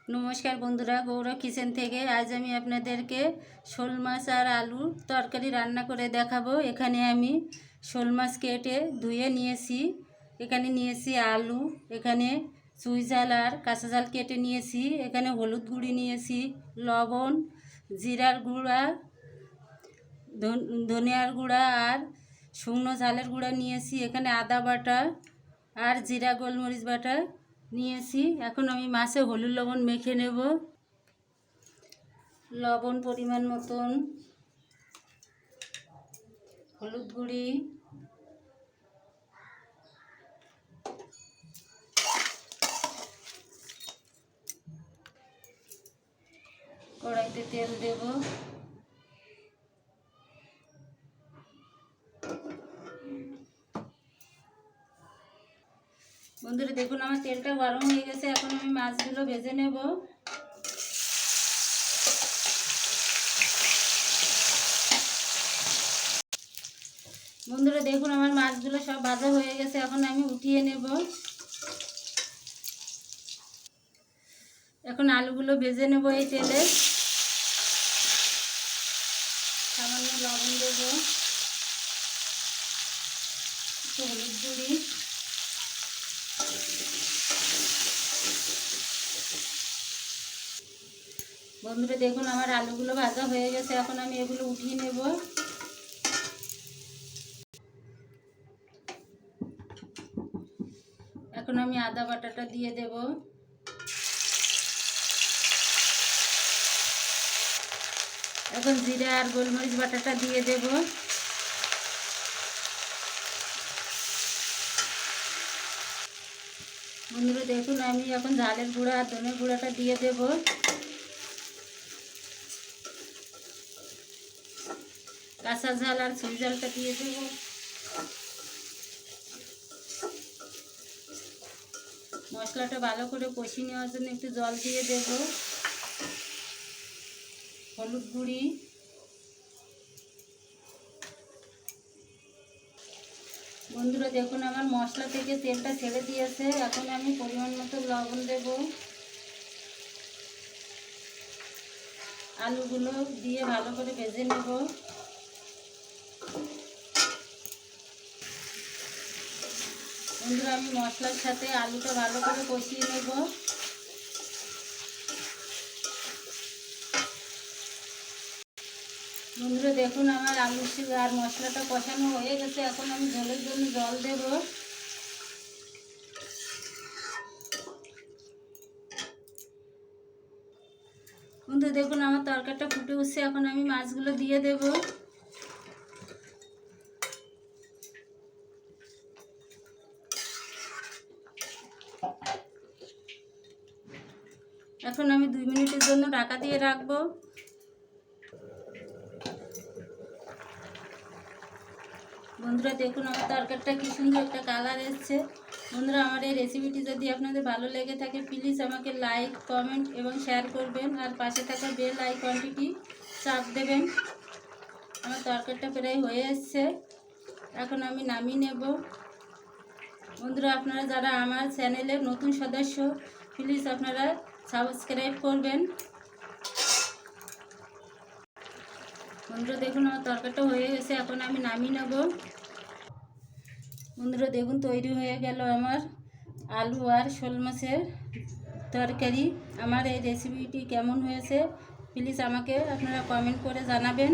নমস্কার বন্ধুরা, গৌরব কিচেন থেকে আজ আমি আপনাদেরকে শোল মাছ আর আলুর তরকারি রান্না করে দেখাবো। এখানে আমি শোল মাছ কেটে ধুয়ে নিয়েছি। এখানে নিয়েছি আলু, এখানে চুই ঝাল আর কাঁচা ঝাল কেটে নিয়েছি। এখানে হলুদ গুঁড়ি নিয়েছি, লবণ, জিরার গুঁড়া, ধনিয়ার গুঁড়া আর শুকনো ঝালের গুঁড়া নিয়েছি। এখানে আদা বাটা আর জিরা গোলমরিচ বাটা নিয়েছি। এখন আমি মাছে হলুদ লবণ মেখে নেব। লবণ পরিমাণ মতন, হলুদ গুঁড়ি, কড়াইতে তেল দেব। বন্ধুরা দেখুন আমার তেলটা গরম হয়ে গেছে। এখন আমি মাছগুলো ভেজে নেব। বন্ধুরা দেখুন আমার মাছগুলো সব ভাজা হয়ে গেছে। এখন আমি উঠিয়ে নেব। এখন আলুগুলো ভেজে নেব এই তেলে। সামান্য লবণ দেব, একটু হলুদ গুঁড়ি, বন্ধুরা দেখুন আমার আলুগুলো ভাজা হয়ে গেছে। এখন আমি এগুলো উঠিয়ে নেব। এখন আমি আদা বাটাটা দিয়ে দেব। এখন জিরা আর গোলমরিচ বাটাটা দিয়ে দেব। বন্ধুরা দেখুন আমি এখন ঝালের গুঁড়া আর ধনের গুঁড়াটা দিয়ে দেব। কাঁচা ঝাল আর চুই ঝালটা দিয়ে দেব। মশলাটা ভালো করে কষিয়ে নেওয়ার জন্য একটু জল দিয়ে দেব। হলুদ গুঁড়ি, বন্ধুরা দেখুন আমার মশলা থেকে তেলটা ছেড়ে দিয়েছে। এখন আমি পরিমাণ মতো লবণ দেব। আলুগুলো দিয়ে ভালো করে ভেজে নেব। বন্ধুরা আমি মশলার সাথে আলুটা ভালো করে কষিয়ে নেব। বন্ধুরা দেখুন আমার আলু আর মশলাটা কষানো হয়ে গেছে। এখন আমি ঝোলের জন্য জল দেব। বন্ধুরা দেখুন আমার তরকারিটা ফুটে উঠছে। এখন আমি মাছগুলো দিয়ে দেব। এখন আমি 2 মিনিটের জন্য ঢাকা দিয়ে রাখবো। বন্ধুরা দেখুন আমার তরকারিটা কি সুন্দর একটা কালার এসছে। বন্ধুরা আমার এই রেসিপিটি যদি আপনাদের ভালো লেগে থাকে প্লিজ আমাকে লাইক, কমেন্ট এবং শেয়ার করবেন আর পাশে থাকা বেল আইকনটি চাপ দেবেন। আমার তরকারিটা প্রায় হয়ে এসছে। এখন আমি নামিয়ে নেব। বন্ধুরা আপনারা যারা আমার চ্যানেলের নতুন সদস্য প্লিজ আপনারা সাবস্ক্রাইব করবেন। বন্ধুরা দেখুন আমার তরকারিটা হয়ে গেছে। এখন আমি নামিয়ে নেব। বন্ধুরা দেখুন তৈরি হয়ে গেল আমার আলু আর শোল মাছের তরকারি। আমার এই রেসিপিটি কেমন হয়েছে প্লিজ আমাকে আপনারা কমেন্ট করে জানাবেন।